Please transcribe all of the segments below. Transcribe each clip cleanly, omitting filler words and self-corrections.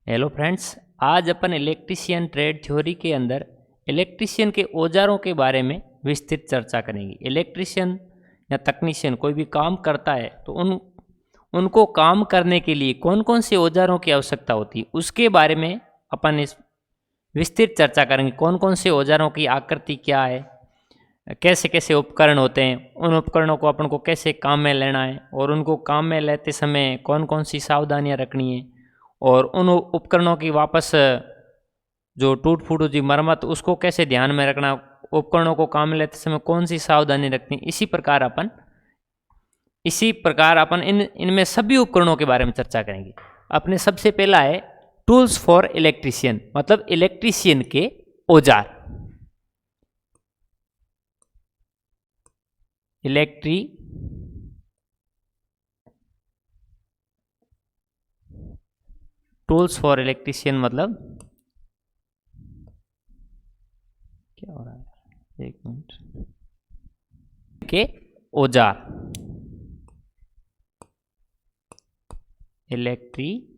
Hello friends, आज अपन electrician trade theory के अंदर इलेक्ट्रीशियन के औजारों के बारे में विस्तृत चर्चा करेंगे। इलेक्ट्रीशियन या तकनीशियन कोई भी काम करता है तो उनको काम करने के लिए कौन कौन से औजारों की आवश्यकता होती है उसके बारे में अपन इस विस्तृत चर्चा करेंगे। कौन कौन से औजारों की आकृति क्या है, कैसे कैसे उपकरण होते हैं, उन उपकरणों को अपन को कैसे काम में लेना है और उनको काम में लेते समय कौन कौन सी सावधानियां रखनी है और उन उपकरणों की वापस जो टूट फूट होती मरम्मत उसको कैसे ध्यान में रखना, उपकरणों को काम में लेते समय कौन सी सावधानी रखनी। इसी प्रकार अपन इनमें सभी उपकरणों के बारे में चर्चा करेंगे। अपने सबसे पहला है टूल्स फॉर इलेक्ट्रीशियन, मतलब इलेक्ट्रीशियन के औजार। टूल्स फॉर इलेक्ट्रीशियन मतलब क्या हो रहा है, एक मिनट, के औजार। इलेक्ट्रीशियन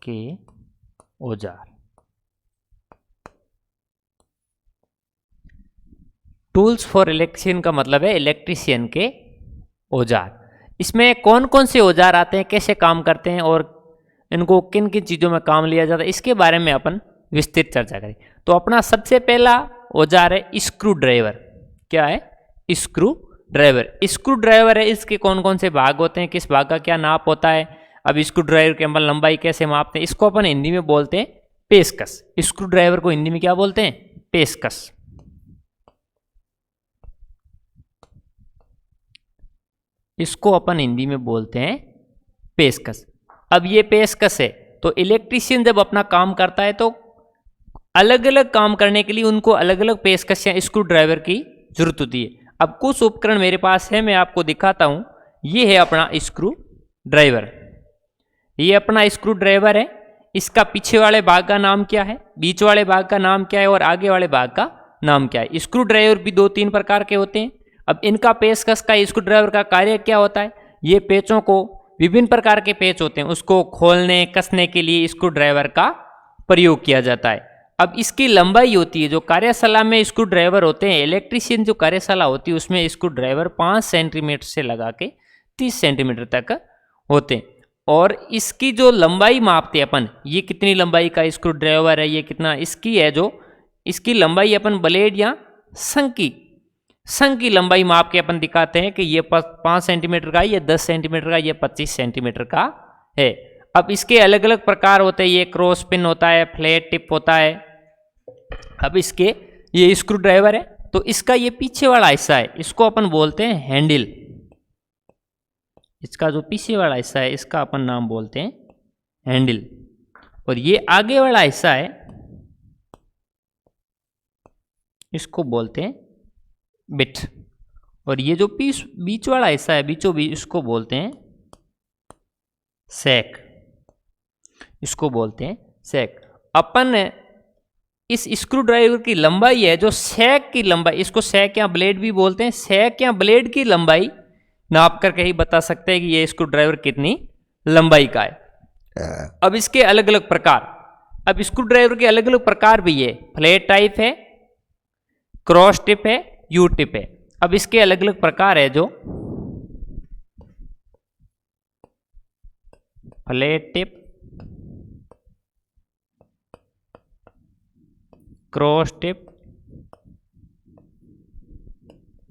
के औजार। टूल्स फॉर इलेक्ट्रीशियन का मतलब है इलेक्ट्रीशियन के औजार। इसमें कौन कौन से औजार आते हैं, कैसे काम करते हैं और इनको किन किन चीज़ों में काम लिया जाता है, इसके बारे में अपन विस्तृत चर्चा करें। तो अपना सबसे पहला औजार है स्क्रू ड्राइवर। क्या है? Screw driver. स्क्रू ड्राइवर है, इसके कौन कौन से भाग होते हैं, किस भाग का क्या नाप होता है, अब स्क्रू ड्राइवर की अपन लंबाई कैसे मापते हैं, इसको अपन हिंदी में बोलते हैं पेचकस। स्क्रू ड्राइवर को हिंदी में क्या बोलते हैं? पेचकस। इसको अपन हिंदी में बोलते हैं पेचकस। अब ये पेचकस है तो इलेक्ट्रीशियन जब अपना काम करता है तो अलग अलग काम करने के लिए उनको अलग अलग पेचकस या स्क्रू ड्राइवर की जरूरत होती है। अब कुछ उपकरण मेरे पास है, मैं आपको दिखाता हूं। ये है अपना स्क्रू ड्राइवर। ये अपना स्क्रू ड्राइवर है। इसका पीछे वाले भाग का नाम क्या है, बीच वाले भाग का नाम क्या है और आगे वाले भाग का नाम क्या है। स्क्रू ड्राइवर भी 2-3 प्रकार के होते हैं। अब इनका पेचकस का स्क्रू ड्राइवर का कार्य क्या होता है, ये पेचों को, विभिन्न प्रकार के पेच होते हैं, उसको खोलने कसने के लिए स्क्रू ड्राइवर का प्रयोग किया जाता है। अब इसकी लंबाई होती है, जो कार्यशाला में स्क्रू ड्राइवर होते हैं, इलेक्ट्रीशियन जो कार्यशाला होती है उसमें स्क्रू ड्राइवर 5 सेंटीमीटर से लगा के 30 सेंटीमीटर तक होते हैं। और इसकी जो लंबाई मापते हैं अपन, ये कितनी लंबाई का स्क्रू ड्राइवर है, ये कितना इसकी है, जो इसकी लंबाई अपन ब्लेड या संग की लंबाई माप के अपन दिखाते हैं कि ये 5 सेंटीमीटर का, ये 10 सेंटीमीटर का, ये 25 सेंटीमीटर का है। अब इसके अलग अलग प्रकार होते हैं, ये क्रॉस पिन होता है, फ्लैट टिप होता है। अब इसके ये स्क्रू ड्राइवर है तो इसका ये पीछे वाला हिस्सा है, इसको अपन बोलते हैं हैंडल। इसका जो पीछे वाला हिस्सा है इसका अपन नाम बोलते हैं हैंडल। और ये आगे वाला हिस्सा है इसको बोलते हैं बिट। और ये जो बीच वाला हिस्सा है, बीचों बीच, इसको बोलते हैं सैक। इसको बोलते हैं सैक। अपन इस स्क्रू ड्राइवर की लंबाई है, जो सैक की लंबाई, इसको सैक या ब्लेड भी बोलते हैं, सैक या ब्लेड की लंबाई नाप करके ही बता सकते हैं कि ये स्क्रू ड्राइवर कितनी लंबाई का है। अब इसके अलग अलग प्रकार, अब स्क्रू ड्राइवर के अलग अलग प्रकार भी है, फ्लैट टाइप है, क्रॉस टिप है, यू टिप है। अब इसके अलग अलग प्रकार है, जो flat tip, cross tip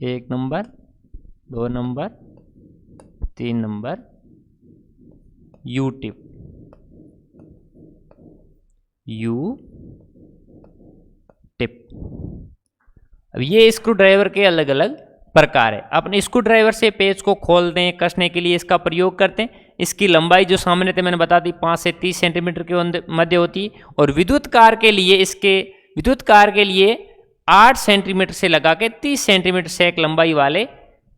1 number, 2 number, 3 number, you tip, अब ये स्क्रू ड्राइवर के अलग अलग प्रकार है। अपने स्क्रू ड्राइवर से पेच को खोलने कसने के लिए इसका प्रयोग करते हैं। इसकी लंबाई जो सामने थे मैंने बता दी 5 से 30 सेंटीमीटर के मध्य होती है। और विद्युत कार के लिए 8 सेंटीमीटर से लगा के 30 सेंटीमीटर से एक लंबाई वाले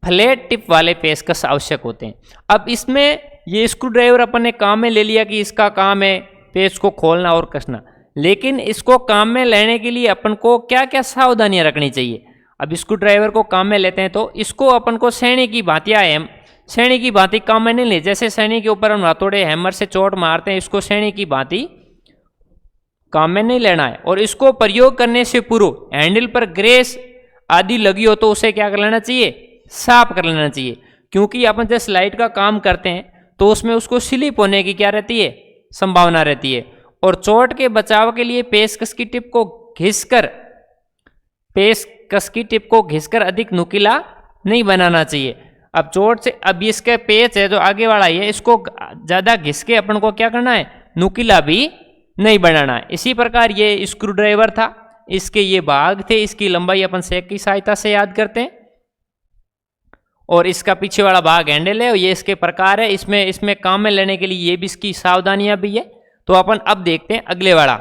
फ्लैट टिप वाले पेचकस आवश्यक होते हैं। अब इसमें ये स्क्रू ड्राइवर अपन ने काम में ले लिया कि इसका काम है पेच को खोलना और कसना, लेकिन इसको काम में लेने के लिए अपन को क्या क्या सावधानियां रखनी चाहिए। अब स्क्रू ड्राइवर को काम में लेते हैं तो इसको अपन को सैनी की भांति या सैनी की भांति काम में नहीं ले। जैसे सैनी के ऊपर हम हथौड़े हैमर से चोट मारते हैं, इसको सैनी की भांति काम में नहीं लेना है। और इसको प्रयोग करने से पूर्व हैंडल पर ग्रेस आदि लगी हो तो उसे क्या कर लेना चाहिए, साफ कर लेना चाहिए। क्योंकि अपन जब स्लाइड का काम करते हैं तो उसमें उसको स्लिप होने की क्या रहती है, संभावना रहती है। और चोट के बचाव के लिए पेचकस की टिप को घिसकर अधिक नुकीला नहीं बनाना चाहिए। अब चोट से, अब इसका पेच है जो आगे वाला है, इसको ज्यादा घिस के अपन को क्या करना है, नुकीला भी नहीं बनाना है। इसी प्रकार ये स्क्रू ड्राइवर था, इसके ये भाग थे, इसकी लंबाई अपन सेक की सहायता से याद करते हैं। और इसका पीछे वाला भाग हैंडल है और ये इसके प्रकार है। इसमें काम में लेने के लिए ये भी इसकी सावधानियां भी है। तो अपन अब देखते हैं अगले वाला।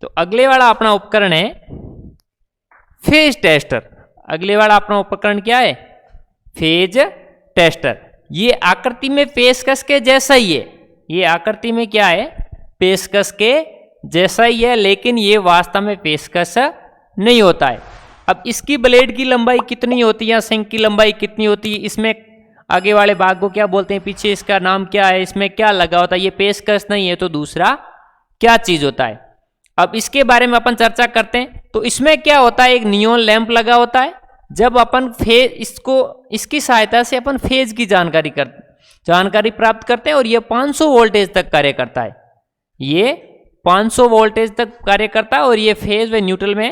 तो अगले वाला अपना उपकरण है फेज टेस्टर। अगले वाला अपना उपकरण क्या है, फेज टेस्टर। ये आकृति में पेचकस के जैसा ही है, ये आकृति में क्या है, पेचकस के जैसा ही है, लेकिन ये वास्तव में पेचकस नहीं होता है। अब इसकी ब्लेड की लंबाई कितनी होती है या सिंक की लंबाई कितनी होती है, इसमें आगे वाले भाग को क्या बोलते हैं, पीछे इसका नाम क्या है, इसमें क्या लगा होता है, ये पेचकस नहीं है तो दूसरा क्या चीज होता है। अब इसके बारे में अपन चर्चा करते हैं। तो इसमें क्या होता है, एक नियॉन लैंप लगा होता है। जब अपन इसकी सहायता से अपन फेज की जानकारी प्राप्त करते हैं और ये 500 वोल्टेज तक कार्य करता है। ये 500 वोल्टेज तक कार्य करता है और ये फेज व न्यूट्रल में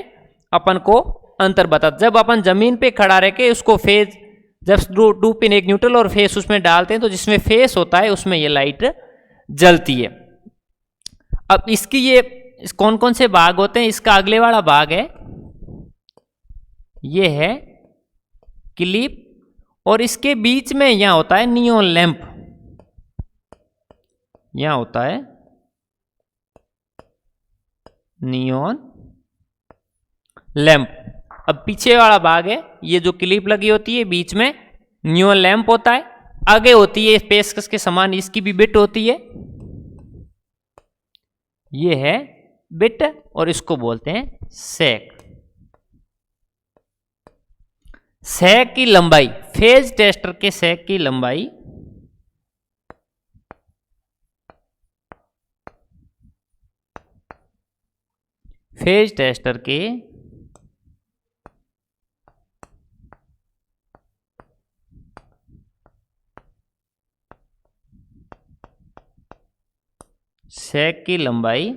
अपन को अंतर बताता। जब अपन जमीन पे खड़ा रह के उसको फेज, जब दो पिन एक न्यूट्रल और फेस उसमें डालते हैं तो जिसमें फेस होता है उसमें ये लाइट जलती है। अब इसकी ये कौन कौन से भाग होते हैं, इसका अगले वाला भाग है, ये है क्लिप और इसके बीच में यहां होता है नियॉन लैंप, यहां होता है नियॉन लैंप। अब पीछे वाला भाग है, ये जो क्लिप लगी होती है बीच में नियॉन लैंप होता है। आगे होती है पेचकस के समान इसकी भी बिट होती है, ये है बिट और इसको बोलते हैं सैक। सैक की लंबाई, फेज टेस्टर के सैक की लंबाई फेज टेस्टर के सैक की लंबाई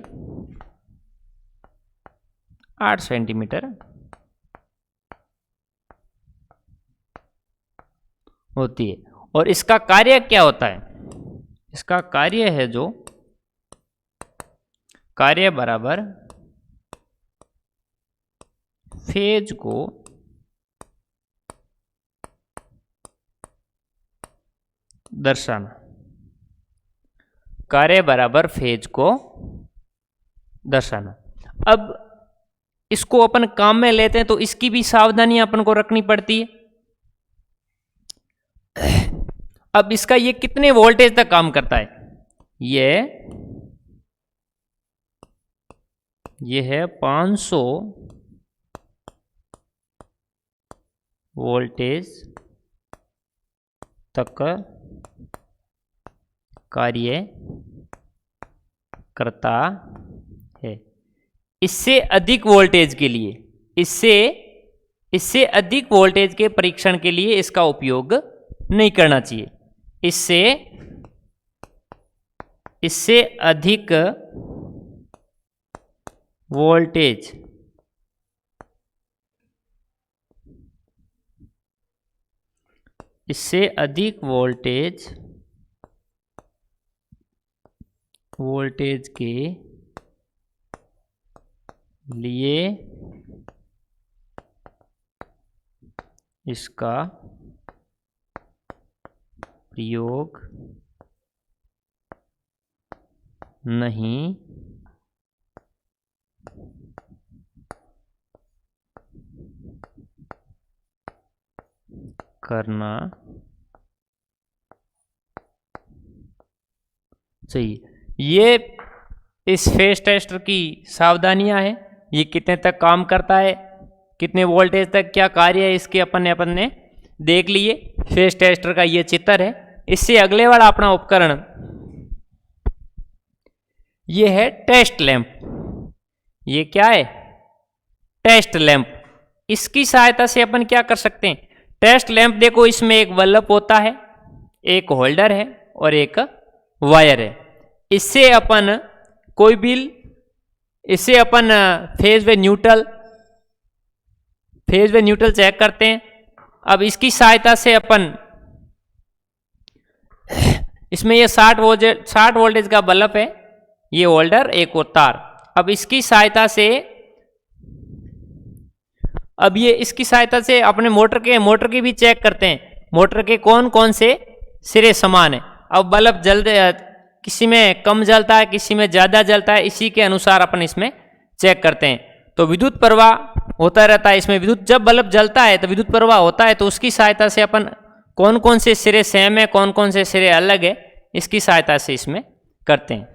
8 सेंटीमीटर होती है। और इसका कार्य क्या होता है, इसका कार्य है जो कार्य बराबर फेज को दर्शाना, कार्य बराबर फेज को दर्शाना। अब इसको अपन काम में लेते हैं तो इसकी भी सावधानी अपन को रखनी पड़ती है। अब इसका ये कितने वोल्टेज तक काम करता है, ये है 500 वोल्टेज तक कार्य करता है। इससे अधिक वोल्टेज के लिए, इससे अधिक वोल्टेज के परीक्षण के लिए इसका उपयोग नहीं करना चाहिए। इससे अधिक वोल्टेज के लिए इसका प्रयोग नहीं करना चाहिए। ये इस फेज टेस्टर की सावधानियां हैं। ये कितने तक काम करता है, कितने वोल्टेज तक क्या कार्य है इसके अपन ने देख लिए। फेज टेस्टर का ये चित्र है। इससे अगले वाला अपना उपकरण ये है टेस्ट लैंप। ये क्या है? Test lamp. इसकी सहायता से अपन क्या कर सकते हैं? टेस्ट लैंप देखो, इसमें एक बल्ब होता है, एक होल्डर है और एक वायर है। इससे अपन कोई भी फेज व न्यूट्रल चेक करते हैं। अब इसकी सहायता से अपन इसमें ये 60 वोल्टेज का बल्ब है, ये होल्डर एक और तार। अब इसकी सहायता से अपने मोटर की भी चेक करते हैं, मोटर के कौन कौन से सिरे समान है। अब बल्ब किसी में कम जलता है, किसी में ज़्यादा जलता है, इसी के अनुसार अपन इसमें चेक करते हैं। तो विद्युत प्रवाह होता रहता है इसमें। जब बल्ब जलता है तो विद्युत प्रवाह होता है, तो उसकी सहायता से अपन कौन कौन से सिरे सेम है, कौन कौन से सिरे अलग है, इसकी सहायता से इसमें करते हैं।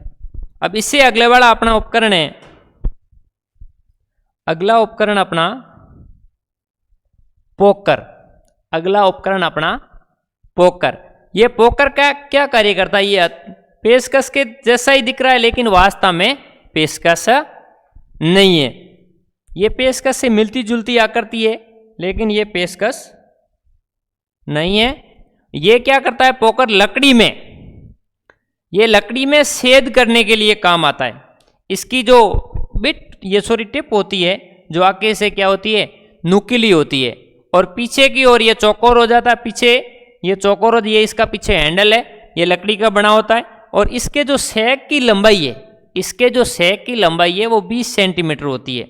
अब इससे अगले वाला अपना उपकरण है, अगला उपकरण अपना पोकर। अगला उपकरण अपना पोकर। ये पोकर का क्या कार्य करता है? ये पेचकस के जैसा ही दिख रहा है, लेकिन वास्तव में पेचकस नहीं है। ये पेचकस से मिलती जुलती आकृति है, लेकिन ये पेचकस नहीं है। ये क्या करता है? पोकर लकड़ी में छेद करने के लिए काम आता है। इसकी जो टिप होती है, जो आगे से क्या होती है? नुकीली होती है, और पीछे की ओर ये चौकोर हो जाता है। पीछे ये चौकोर, ये इसका पीछे हैंडल है, ये लकड़ी का बना होता है। और इसके जो सेक की लंबाई है वो 20 सेंटीमीटर होती है।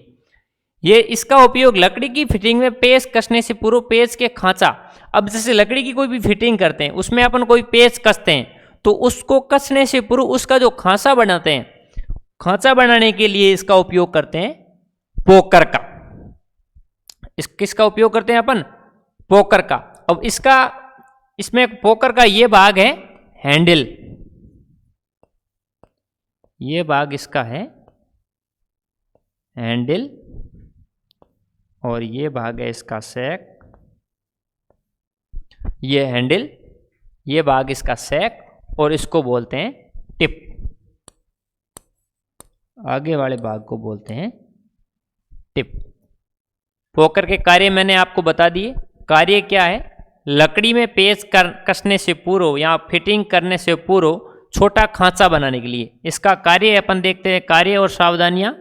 ये इसका उपयोग लकड़ी की फिटिंग में पेच कसने से पूर्व पेच के खांचा। अब जैसे लकड़ी की कोई भी फिटिंग करते हैं, उसमें अपन कोई पेच कसते हैं, तो उसको कसने से पूर्व उसका जो खांचा बनाते हैं, खांचा बनाने के लिए इसका उपयोग करते हैं पोकर का। किसका उपयोग करते हैं अपन? पोकर का। अब इसमें पोकर का ये भाग है हैंडल, ये भाग इसका है हैंडल, और ये भाग है इसका सेक। ये हैंडल, ये भाग इसका सेक, और इसको बोलते हैं टिप। आगे वाले भाग को बोलते हैं टिप। पोकर के कार्य मैंने आपको बता दिए। कार्य क्या है? लकड़ी में पेच कसने से पूर्व या फिटिंग करने से पूर्व छोटा खांचा बनाने के लिए। इसका कार्य अपन देखते हैं, कार्य और सावधानियां।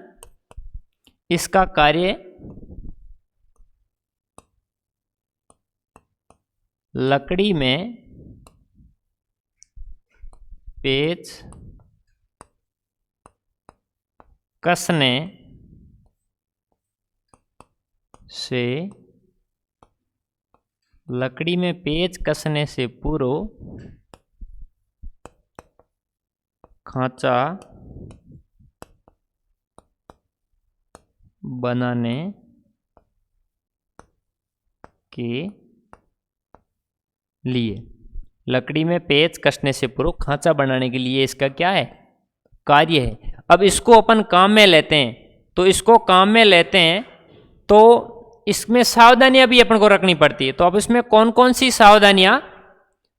इसका कार्य लकड़ी में पेच कसने से पूर्व खांचा बनाने के लिए। लकड़ी में पेच कसने से पूर्व खांचा बनाने के लिए इसका क्या है? कार्य है। अब इसको अपन काम में लेते हैं, तो इसमें सावधानियां भी अपन को रखनी पड़ती है। तो अब इसमें कौन कौन सी सावधानियां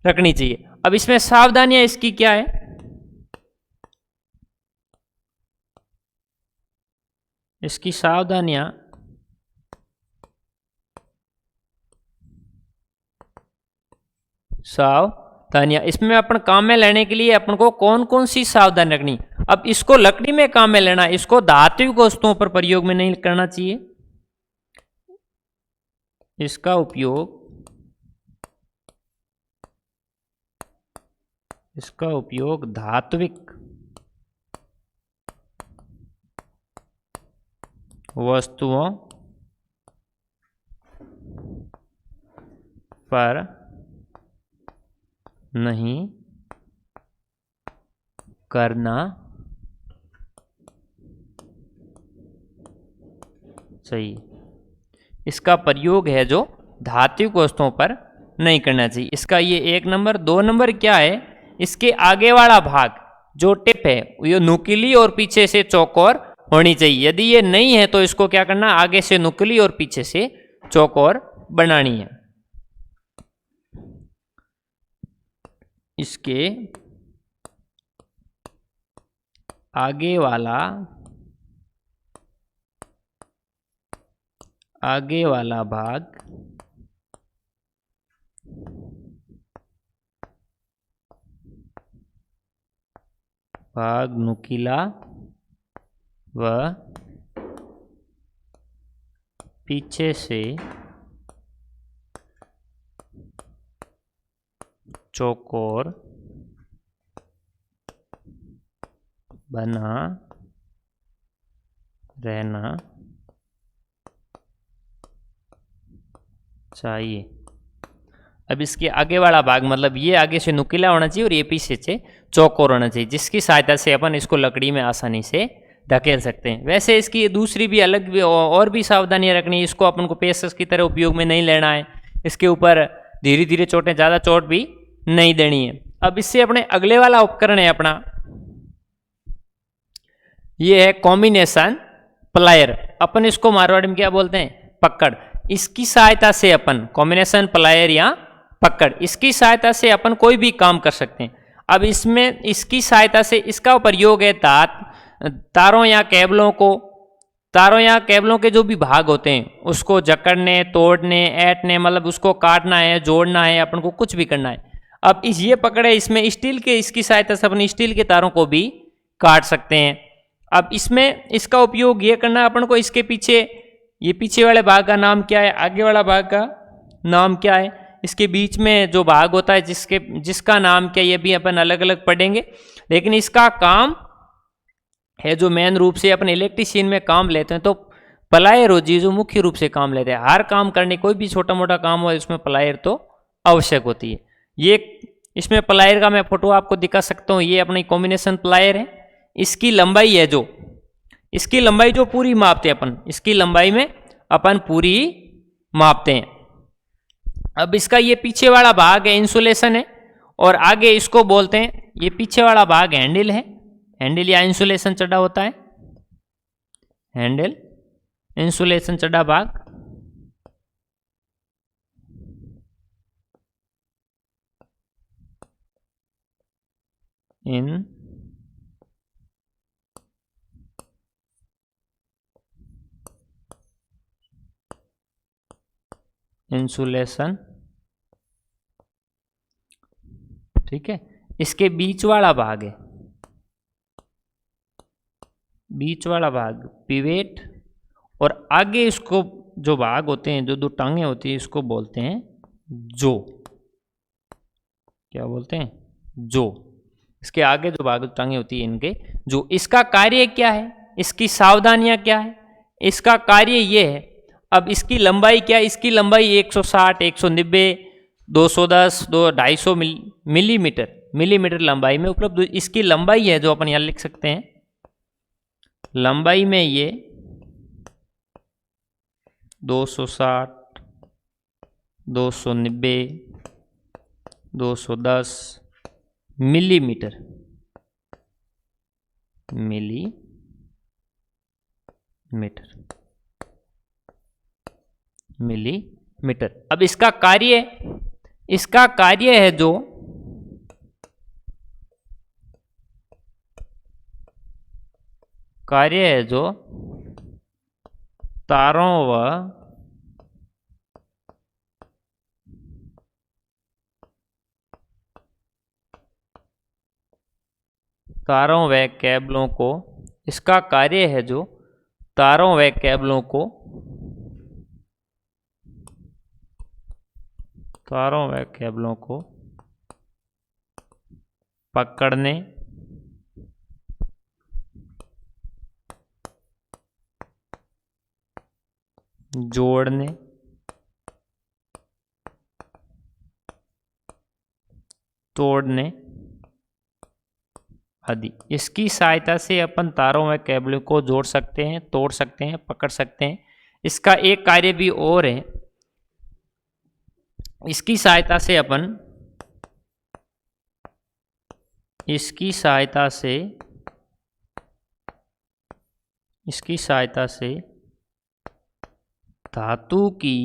रखनी चाहिए? अब इसमें सावधानियां इसकी क्या है? इसकी सावधानियां इसमें अपन काम में लेने के लिए अपन को कौन कौन सी सावधानी रखनी? अब इसको लकड़ी में काम में लेना, इसको धात्विक वस्तुओं पर प्रयोग में नहीं करना चाहिए। इसका उपयोग धात्विक वस्तुओं पर नहीं करना चाहिए। इसका प्रयोग है जो धात्विक वस्तुओं पर नहीं करना चाहिए। इसका ये 1 नंबर। 2 नंबर क्या है? इसके आगे वाला भाग जो टिप है, ये नुकीली और पीछे से चौकोर होनी चाहिए। यदि ये नहीं है तो इसको क्या करना, आगे से नुकीली और पीछे से चौकोर बनानी है। इसके आगे वाला भाग नुकीला व पीछे से चौकोर बना रहना चाहिए। अब इसके आगे वाला भाग, मतलब ये आगे से नुकीला होना चाहिए और ये पीछे से चौकोर होना चाहिए, जिसकी सहायता से अपन इसको लकड़ी में आसानी से धकेल सकते हैं। वैसे इसकी दूसरी भी अलग भी और भी सावधानियां रखनी है। इसको अपन को पेचकस की तरह उपयोग में नहीं लेना है। इसके ऊपर धीरे धीरे चोटें, ज़्यादा चोट भी नहीं देनी है। अब इससे अपने अगले वाला उपकरण है अपना, ये है कॉम्बिनेशन प्लायर। अपन इसको मारवाड़ी में क्या बोलते हैं, पकड़। इसकी सहायता से अपन कॉम्बिनेशन प्लायर या पकड़, इसकी सहायता से अपन कोई भी काम कर सकते हैं। अब इसमें इसकी सहायता से इसका प्रयोग है तारों या केबलों के जो भी भाग होते हैं उसको जकड़ने, तोड़ने, ऐंठने, मतलब उसको काटना है, जोड़ना है, अपन को कुछ भी करना है। अब ये पकड़े, इसमें स्टील के, इसकी सहायता से अपन स्टील के तारों को भी काट सकते हैं। अब इसमें इसका उपयोग ये करना अपन को, इसके पीछे, ये पीछे वाले भाग का नाम क्या है, आगे वाला भाग का नाम क्या है, इसके बीच में जो भाग होता है जिसका नाम क्या, ये भी अपन अलग अलग पढ़ेंगे। लेकिन इसका काम है जो मेन रूप से अपन इलेक्ट्रीशियन में काम लेते हैं, तो प्लायर हो जी जो मुख्य रूप से काम लेते हैं। हर काम करने, कोई भी छोटा मोटा काम हो इसमें प्लायर तो आवश्यक होती है। ये इसमें प्लायर का मैं फोटो आपको दिखा सकता हूँ। ये अपनी कॉम्बिनेशन प्लायर है। इसकी लंबाई है जो, इसकी लंबाई जो पूरी मापते हैं अपन, इसकी लंबाई में अपन पूरी मापते हैं। अब इसका ये पीछे वाला भाग है इंसुलेशन है, और आगे इसको बोलते हैं, ये पीछे वाला भाग हैंडल है। हैंडल या इंसुलेशन चढ़ा होता है, हैंडल, इंसुलेशन चढ़ा भाग। इंसुलेशन, ठीक है। इसके बीच वाला भाग है, बीच वाला भाग पिवेट, और आगे इसको जो भाग होते हैं, जो दो टांगे होती है, इसको बोलते हैं जो। क्या बोलते हैं, जो। इसके आगे जो भाग टांगे होती है इनके जो। इसका कार्य क्या है, इसकी सावधानियां क्या है, इसका कार्य ये है। अब इसकी लंबाई क्या है, इसकी लंबाई 160, 190, 210, 250 मिलीमीटर लंबाई में उपलब्ध। इसकी लंबाई है जो अपन यहाँ लिख सकते हैं, लंबाई में ये 260, 290, 210 मिलीमीटर। अब इसका कार्य है जो, तारों व केबलों को, इसका कार्य है जो तारों व केबलों को पकड़ने, जोड़ने, तोड़ने आदि। इसकी सहायता से अपन तारों व केबलों को जोड़ सकते हैं, तोड़ सकते हैं, पकड़ सकते हैं। इसका एक कार्य भी और है, इसकी सहायता इसकी सहायता से धातु की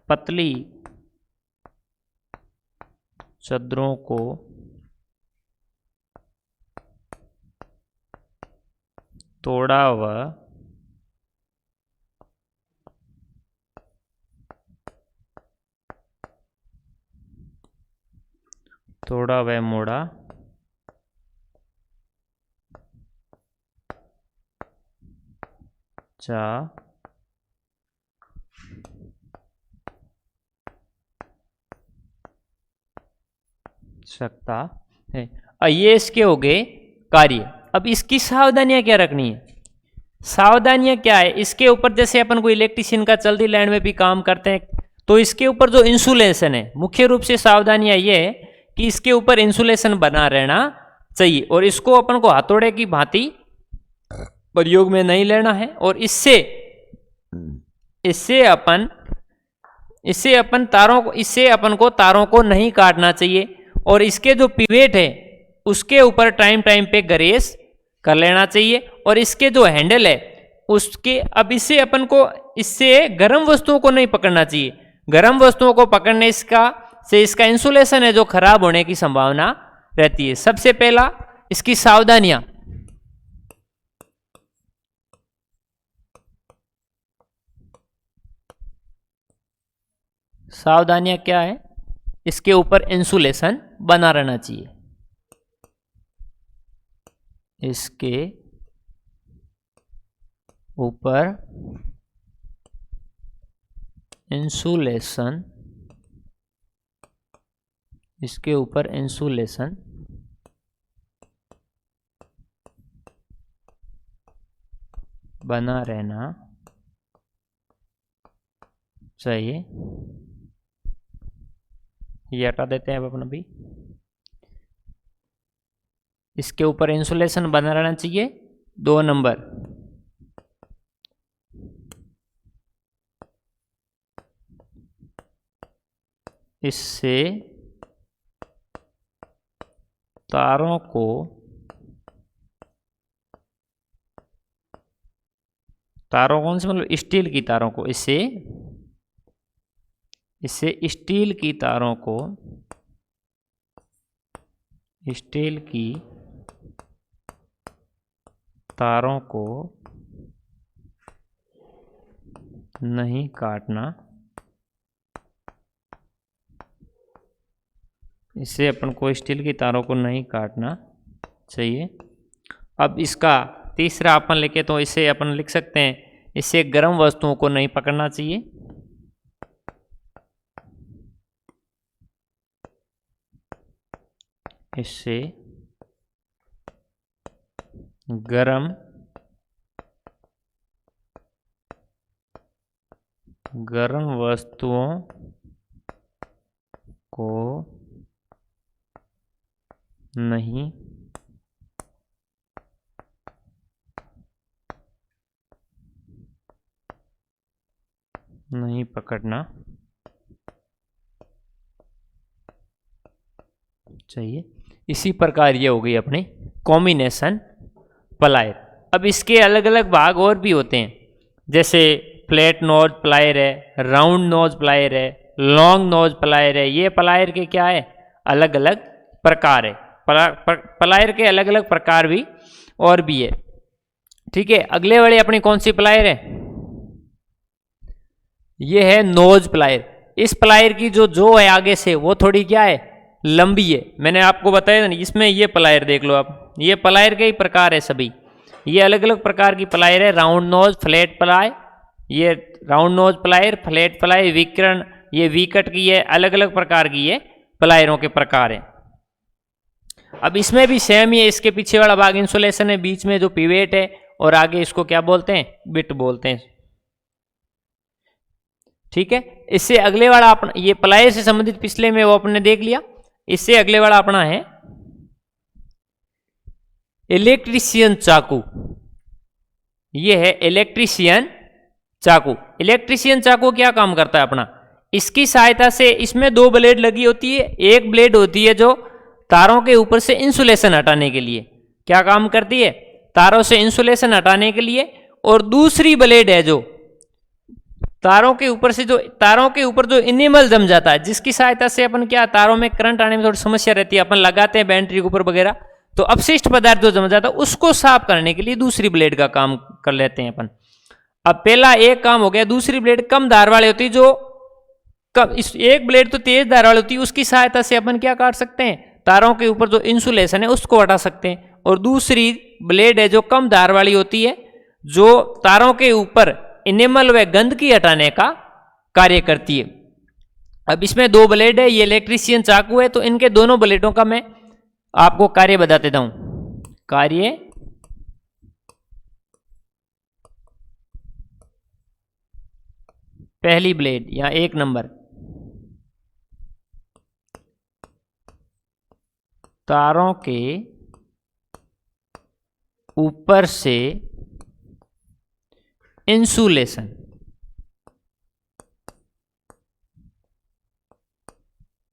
पतली चद्दरों को तोड़ा व मोड़ा जा सकता है। ये इसके हो गए कार्य। अब इसकी सावधानियां क्या रखनी है? सावधानियां क्या है? इसके ऊपर जैसे अपन को इलेक्ट्रिशियन का चलती लाइन में भी काम करते हैं, तो इसके ऊपर जो इंसुलेशन है, मुख्य रूप से सावधानियां ये है कि इसके ऊपर इंसुलेशन बना रहना चाहिए और इसको अपन को हथौड़े की भांति प्रयोग में नहीं लेना है। और इससे अपन को तारों को नहीं काटना चाहिए। और इसके जो पिवेट है उसके ऊपर टाइम पे ग्रेस कर लेना चाहिए। और इसके जो हैंडल है उसके, अब इससे अपन को इससे गर्म वस्तुओं को नहीं पकड़ना चाहिए। गर्म वस्तुओं को पकड़ने इसका इंसुलेशन है जो खराब होने की संभावना रहती है। सबसे पहला इसकी सावधानियां, क्या है? इसके ऊपर इंसुलेशन बना रहना चाहिए। इसके ऊपर इंसुलेशन बना रहना चाहिए। ये हटा देते हैं अब अपन अभी। इसके ऊपर इंसुलेशन बना रहना चाहिए। 2 नंबर, इससे तारों को कौन से, मतलब स्टील की तारों को, इससे स्टील की तारों को नहीं काटना। इससे अपन को स्टील की तारों को नहीं काटना चाहिए। अब इसका तीसरा अपन लिखे तो इसे अपन लिख सकते हैं, इससे गर्म वस्तुओं को नहीं पकड़ना चाहिए। इससे गर्म वस्तुओं को नहीं पकड़ना चाहिए। इसी प्रकार ये हो गई अपनी कॉम्बिनेशन प्लायर। अब इसके अलग अलग भाग और भी होते हैं, जैसे फ्लैट नोज प्लायर है, राउंड नोज प्लायर है, लॉन्ग नोज प्लायर है। ये प्लायर के क्या है? अलग अलग प्रकार है। प्लायर के अलग अलग प्रकार भी और भी है। ठीक है, अगले वाली अपनी कौन सी प्लायर है? ये है नोज प्लायर। इस प्लायर की जो है आगे से वो थोड़ी क्या है? लंबी है। मैंने आपको बताया ना, इसमें ये प्लायर देख लो आप, ये प्लायर के ही प्रकार है सभी। ये अलग अलग प्रकार की प्लायर है, राउंड नोज, फ्लैट प्लायर, ये round knows plier, flat plier, विकर्ण, ये विकट की है, अलग अलग प्रकार की ये प्लायरों के प्रकार है। अब इसमें भी सेम ही है, इसके पीछे वाला भाग इंसुलेशन है, बीच में जो पिवेट है और आगे इसको क्या बोलते हैं? बिट बोलते हैं। ठीक है, इससे अगले वाला अपना, ये प्लायर से संबंधित पिछले में वो अपने देख लिया। इससे अगले वाला अपना है इलेक्ट्रीशियन चाकू। ये है इलेक्ट्रीशियन चाकू। इलेक्ट्रीशियन चाकू क्या काम करता है अपना? इसकी सहायता से इसमें दो ब्लेड लगी होती है, एक ब्लेड होती है जो तारों के ऊपर से इंसुलेशन हटाने के लिए क्या काम करती है, तारों से इंसुलेशन हटाने के लिए, और दूसरी ब्लेड है जो तारों के ऊपर जो इनेमल जम जाता है, जिसकी सहायता से अपन क्या तारों में करंट आने में थोड़ी समस्या रहती है, अपन लगाते हैं बैटरी के ऊपर वगैरह, तो अपशिष्ट पदार्थ जो जम जाता है उसको साफ करने के लिए दूसरी ब्लेड का काम कर लेते हैं अपन। अब पहला एक काम हो गया, दूसरी ब्लेड कम धार वाली होती है, जो इस एक ब्लेड तो तेज धार वाली होती है, उसकी सहायता से अपन क्या काट सकते हैं, तारों के ऊपर जो इंसुलेशन है उसको हटा सकते हैं, और दूसरी ब्लेड है जो कम धार वाली होती है, जो तारों के ऊपर इनेमल व गंदगी हटाने का कार्य करती है। अब इसमें दो ब्लेड है, ये इलेक्ट्रीशियन चाकू है, तो इनके दोनों ब्लेडों का मैं आपको कार्य बता देता हूं। कार्य पहली ब्लेड यहां 1 नंबर, तारों के ऊपर से इंसुलेशन,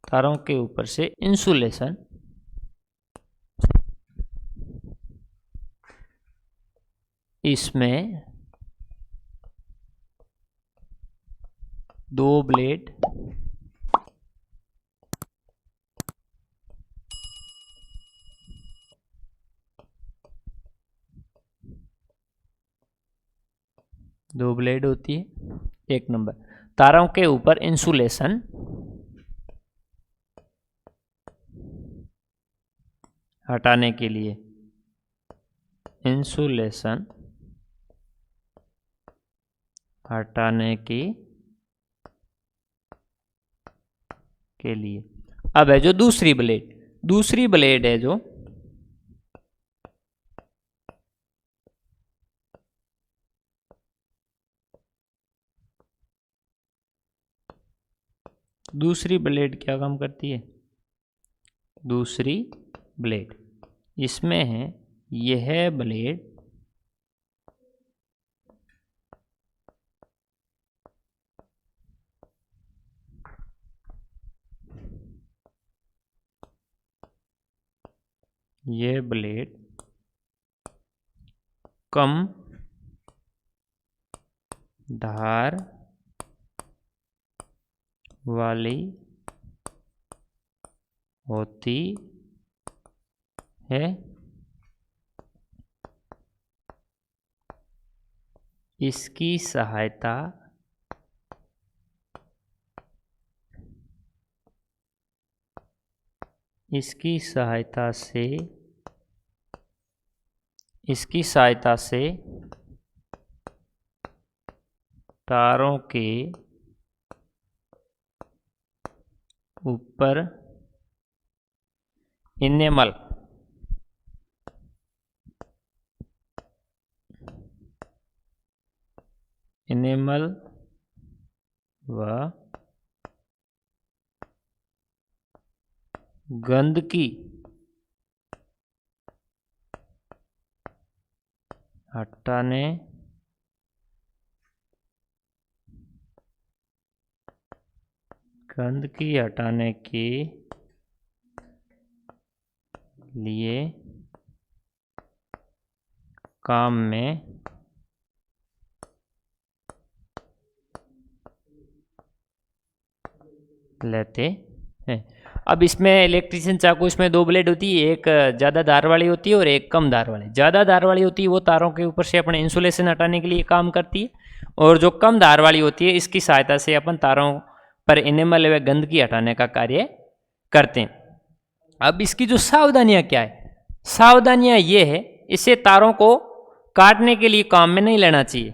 तारों के ऊपर से इंसुलेशन इसमें दो ब्लेड होती है। 1 नंबर, तारों के ऊपर इंसुलेशन हटाने के लिए, इंसुलेशन हटाने के लिए। अब है जो दूसरी ब्लेड है जो दूसरी ब्लेड क्या काम करती है, दूसरी ब्लेड इसमें है, यह ब्लेड कम धार वाली होती है, इसकी सहायता से तारों के ऊपर इनेमल व गंदगी हटाने के लिए काम में लेते हैं। अब इसमें इलेक्ट्रीशियन चाकू, इसमें दो ब्लेड होती है, एक ज़्यादा धार वाली होती है और एक कम धार वाली। ज़्यादा धार वाली होती है वो तारों के ऊपर से अपने इंसुलेशन हटाने के लिए काम करती है, और जो कम धार वाली होती है इसकी सहायता से अपन तारों पर इनेमल व गंदगी हटाने का कार्य करते हैं। अब इसकी जो सावधानियां क्या है, सावधानियां ये है, इसे तारों को काटने के लिए काम में नहीं लेना चाहिए।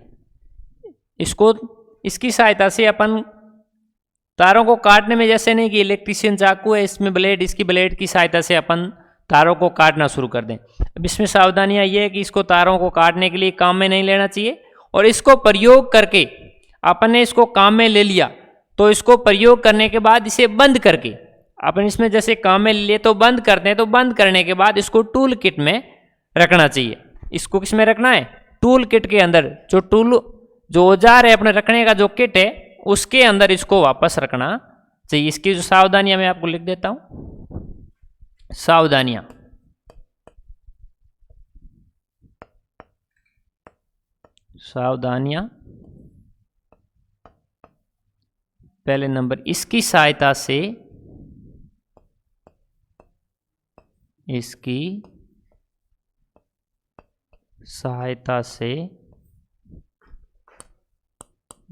इसकी सहायता से अपन तारों को काटने में, जैसे नहीं कि इलेक्ट्रीशियन चाकू है, इसमें ब्लेड, इसकी ब्लेड की सहायता से अपन तारों को काटना शुरू कर दें। अब इसमें सावधानियां ये है कि इसको तारों को काटने के लिए काम में नहीं लेना चाहिए, और इसको प्रयोग करके अपन ने इसको काम में ले लिया तो इसको प्रयोग करने के बाद इसे बंद करके अपन इसमें जैसे काम में ले तो बंद करते हैं, तो बंद करने के बाद इसको टूल किट में रखना चाहिए। इसको किस में रखना है, टूल किट के अंदर। जो औजार है अपने रखने का जो किट है उसके अंदर इसको वापस रखना चाहिए। इसकी जो सावधानियां मैं आपको लिख देता हूं। सावधानियां, सावधानियां, पहले नंबर, इसकी सहायता से, इसकी सहायता से,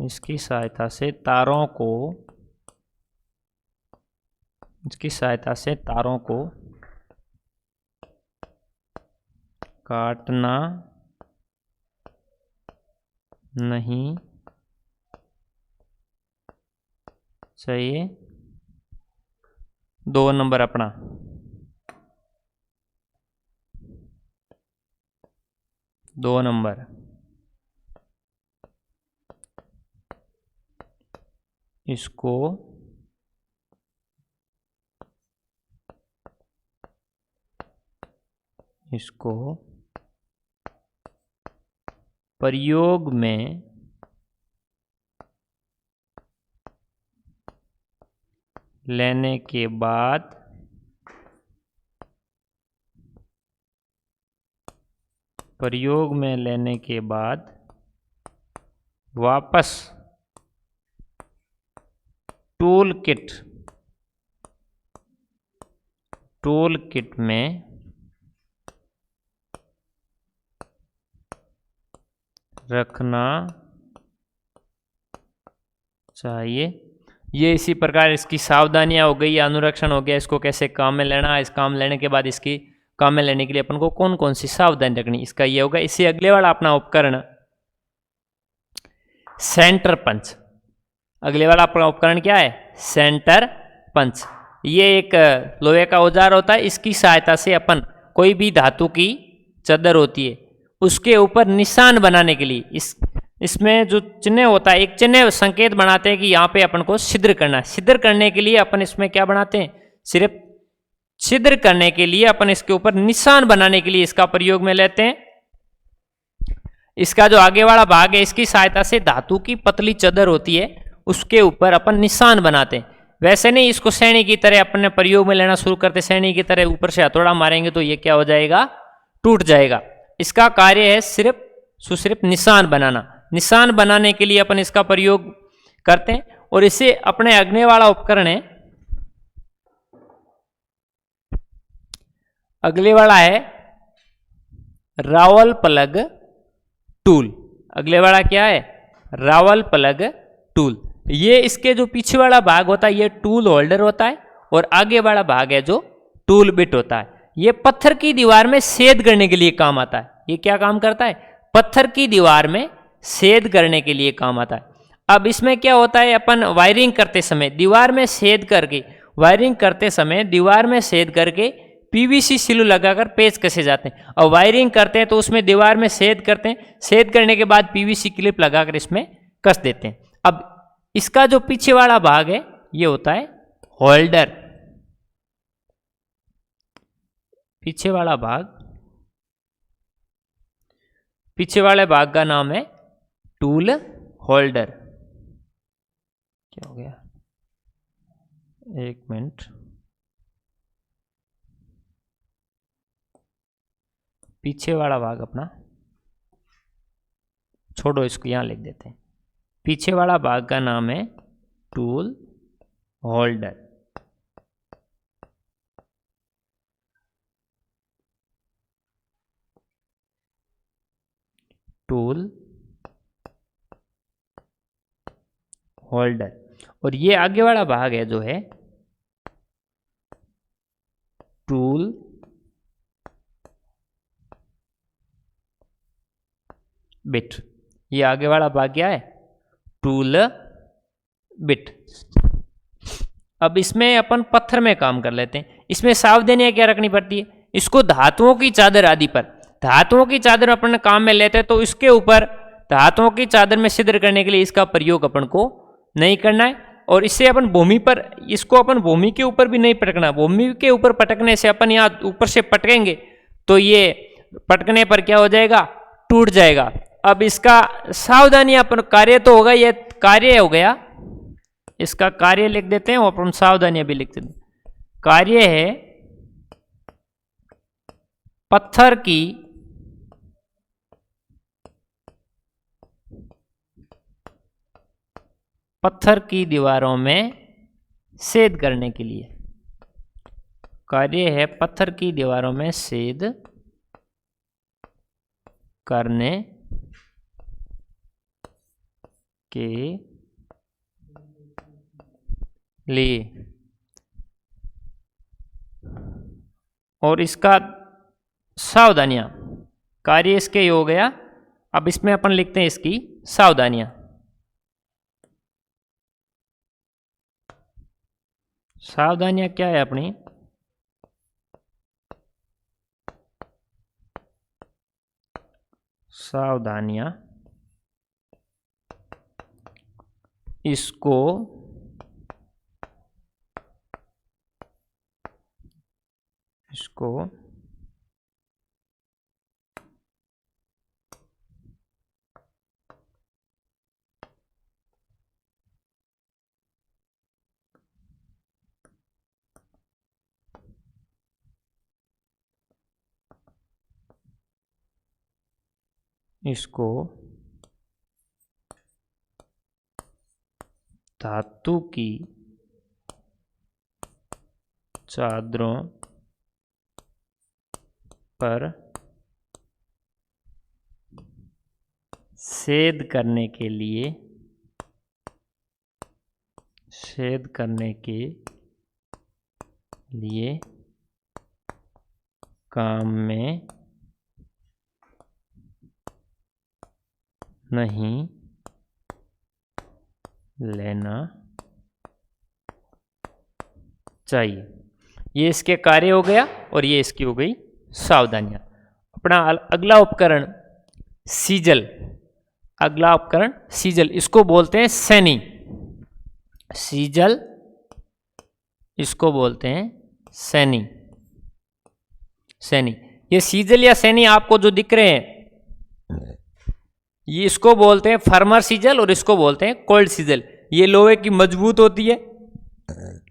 इसकी सहायता से तारों को, इसकी सहायता से तारों को काटना नहीं चाहिए। 2 नंबर अपना, दो नंबर, इसको प्रयोग में लेने के बाद वापस टूल किट में रखना चाहिए। ये इसी प्रकार इसकी सावधानियां हो गई, अनुरक्षण हो गया, इसको कैसे काम में लेना, इस काम लेने के बाद इसकी काम में लेने के लिए अपन को कौन कौन सी सावधानी रखनी, इसका ये होगा। इससे अगले वाला अपना उपकरण सेंटर पंच। अगले वाला अपना उपकरण क्या है? Centre punch. ये एक लोहे का औजार होता है। इसकी सहायता से अपन कोई भी धातु की चद्दर होती है उसके ऊपर निशान बनाने के लिए इसमें जो चिन्ह होता है, एक चिन्ह संकेत बनाते हैं कि यहाँ पे अपन को छिद्र करना है। छिद्र करने के लिए अपन इसमें क्या बनाते हैं? सिर्फ छिद्र करने के लिए अपन इसके ऊपर निशान बनाने के लिए इसका प्रयोग में लेते हैं। इसका जो आगे वाला भाग है, इसकी सहायता से धातु की पतली चद्दर होती है उसके ऊपर अपन निशान बनाते हैं। वैसे नहीं इसको सैनी की तरह अपन प्रयोग में लेना शुरू करते, सैनी की तरह ऊपर से हथौड़ा मारेंगे तो ये क्या हो जाएगा? टूट जाएगा। इसका कार्य है सिर्फ निशान बनाना। निशान बनाने के लिए अपन इसका प्रयोग करते हैं। और इसे अपने अगले वाला उपकरण है, अगले वाला है रावल प्लग टूल। अगले वाला क्या है? Rawal plug tool. ये इसके जो पीछे वाला भाग होता है ये टूल होल्डर होता है और आगे वाला भाग है जो टूल बिट होता है। ये पत्थर की दीवार में छेद करने के लिए काम आता है। ये क्या काम करता है? पत्थर की दीवार में छेद करने के लिए काम आता है। अब इसमें क्या होता है, अपन वायरिंग करते समय दीवार में छेद करके, वायरिंग करते समय दीवार में छेद करके पीवीसी सिलू लगाकर पेच कसे जाते हैं। और वायरिंग करते हैं तो उसमें दीवार में छेद करते हैं, छेद करने के बाद पीवीसी क्लिप लगाकर इसमें कस देते हैं। अब इसका जो पीछे वाला भाग है ये होता है होल्डर। पीछे वाला भाग, पीछे वाले भाग का नाम है टूल होल्डर। क्या हो गया? एक मिनट, पीछे वाला भाग अपना छोड़ो, इसको यहां लिख देते हैं। पीछे वाला भाग का नाम है टूल होल्डर। Tool holder. और ये आगे वाला भाग है जो है टूल बिट। ये आगे वाला भाग क्या है? Tool bit. अब इसमें अपन पत्थर में काम कर लेते हैं। इसमें सावधानियां क्या रखनी पड़ती है? इसको धातुओं की चादर आदि पर, धातुओं की चादर अपन काम में लेते हैं तो इसके ऊपर धातुओं की चादर में छिद्र करने के लिए इसका प्रयोग अपन को नहीं करना है। और इससे अपन भूमि पर, इसको अपन भूमि के ऊपर भी नहीं पटकना। भूमि के ऊपर पटकने से अपन यहाँ ऊपर से पटकेंगे तो ये पटकने पर क्या हो जाएगा? टूट जाएगा। अब इसका सावधानी अपन कार्य तो होगा, ये कार्य हो गया इसका कार्य लिख देते हैं और अपन सावधानियां भी लिख देते हैं। कार्य है पत्थर की दीवारों में छेद करने के लिए। कार्य है पत्थर की दीवारों में छेद करने के लिए। और इसका सावधानियां, कार्य इसके हो गया। अब इसमें अपन लिखते हैं इसकी सावधानियां। सावधानियां क्या है अपनी? सावधानियां इसको धातु की चादरों पर छेद करने के लिए काम में नहीं लेना चाहिए। ये इसके कार्य हो गया और ये इसकी हो गई सावधानियां। अपना अगला उपकरण सीजल। अगला उपकरण सीजल, इसको बोलते हैं सैनी। सीजल इसको बोलते हैं सैनी। ये सीजल या सैनी आपको जो दिख रहे हैं, ये इसको बोलते हैं फर्मर सीजल और इसको बोलते हैं कोल्ड सीजल। ये लोहे की मजबूत होती है।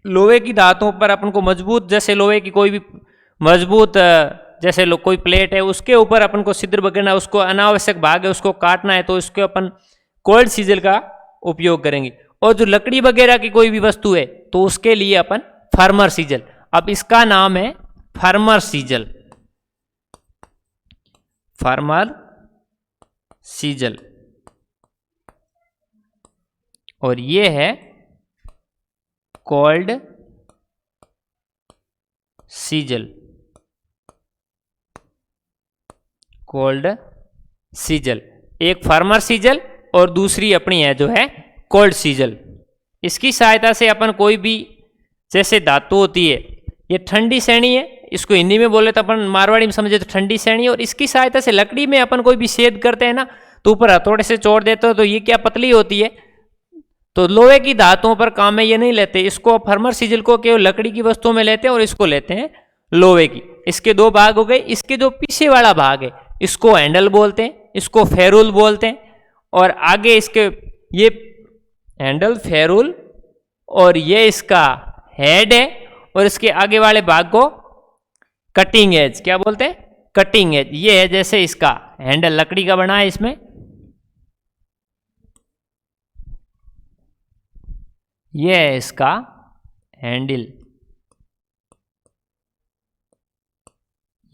लोहे की धातुओं पर अपन को मजबूत, जैसे लोहे की कोई भी मजबूत जैसे कोई प्लेट है, उसके ऊपर अपन को छिद्र बगड़ना, उसको अनावश्यक भाग है उसको काटना है, तो इसको अपन कोल्ड सीजल का उपयोग करेंगे। और जो लकड़ी वगैरह की कोई भी वस्तु है तो उसके लिए अपन फर्मर सीजल। अब इसका नाम है फर्मर सीजल। फर्मर सीजल। और ये है कोल्ड सीजल। कोल्ड सीजल एक फर्मर सीजल और दूसरी अपनी है जो है कोल्ड सीजल। इसकी सहायता से अपन कोई भी जैसे धातु होती है, ये ठंडी श्रेणी है, इसको हिंदी में बोले तो अपन मारवाड़ी में समझे तो ठंडी श्रेणी है। और इसकी सहायता से लकड़ी में अपन कोई भी छेद करते हैं ना, तो ऊपर हथौड़े से चोट देते हो तो ये क्या पतली होती है, तो लोहे की धातुओं पर काम में ये नहीं लेते। इसको फर्मर सीजल को केवल लकड़ी की वस्तुओं में लेते हैं और इसको लेते हैं लोहे की। इसके दो भाग हो गए। इसके जो पीछे वाला भाग है इसको हैंडल बोलते हैं, इसको फेरुल बोलते हैं। और आगे इसके ये हैंडल, फेरुल और ये इसका हेड है। और इसके आगे वाले भाग को कटिंग एज क्या बोलते हैं? Cutting edge. ये है जैसे इसका हैंडल लकड़ी का बना है, इसमें ये है इसका हैंडल,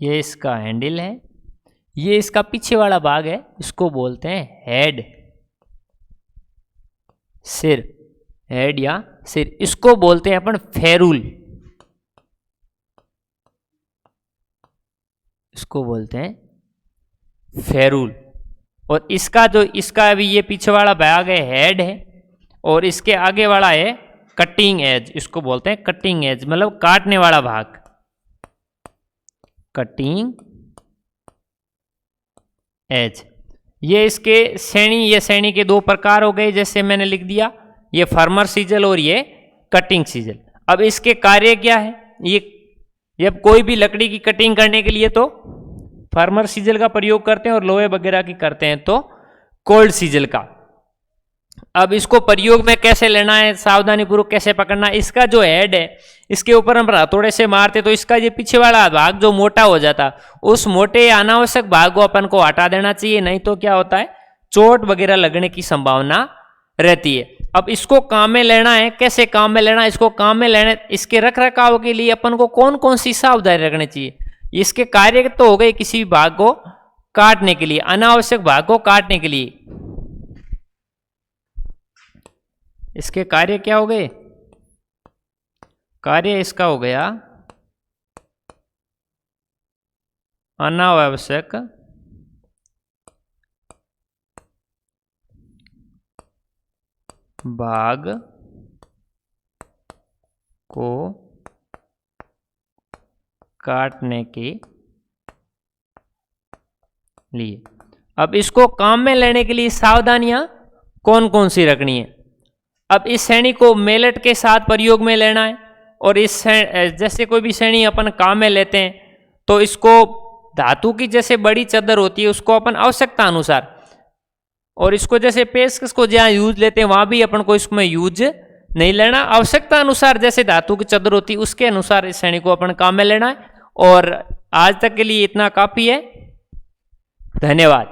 ये इसका हैंडल है। ये इसका पीछे वाला भाग है, इसको बोलते हैं हेड, सिर, हेड या सिर। इसको बोलते हैं अपन फेरुल, इसको बोलते हैं फेरुल। और इसका जो इसका अभी ये पीछे वाला भाग है हेड है, और इसके आगे वाला है कटिंग एज, इसको बोलते हैं कटिंग एज, मतलब काटने वाला भाग, कटिंग एज। ये इसके श्रेणी, ये श्रेणी के दो प्रकार हो गए जैसे मैंने लिख दिया, ये फर्मर सीजल और ये कटिंग सीजल। अब इसके कार्य क्या है? ये जब कोई भी लकड़ी की कटिंग करने के लिए तो फर्मर सीजल का प्रयोग करते हैं, और लोहे वगैरह की करते हैं तो कोल्ड सीजल का। अब इसको प्रयोग में कैसे लेना है, सावधानी पूर्वक कैसे पकड़ना है। इसका जो हेड है इसके ऊपर हम हथौड़े से मारते तो इसका ये पीछे वाला भाग जो मोटा हो जाता, उस मोटे अनावश्यक भाग को अपन को हटा देना चाहिए, नहीं तो क्या होता है चोट वगैरह लगने की संभावना रहती है। अब इसको काम में लेना है, कैसे काम में लेना है इसको काम में लेने, इसके रख रखाव के लिए अपन को कौन कौन सी सावधानी रखनी चाहिए। इसके कार्य तो हो गए किसी भी भाग को काटने के लिए, अनावश्यक भाग को काटने के लिए। इसके कार्य क्या हो गए, कार्य इसका हो गया अनावश्यक भाग को काटने के लिए। अब इसको काम में लेने के लिए सावधानियां कौन कौन सी रखनी है। अब इस श्रेणी को मेलेट के साथ प्रयोग में लेना है, और इस जैसे कोई भी श्रेणी अपन काम में लेते हैं तो इसको धातु की जैसे बड़ी चादर होती है उसको अपन आवश्यकता अनुसार, और इसको जैसे पेचकस को जहाँ यूज लेते हैं वहां भी अपन को इसमें यूज नहीं लेना, आवश्यकता अनुसार जैसे धातु की चादर होती है उसके अनुसार इस श्रेणी को अपन काम में लेना है। और आज तक के लिए इतना काफी है। धन्यवाद।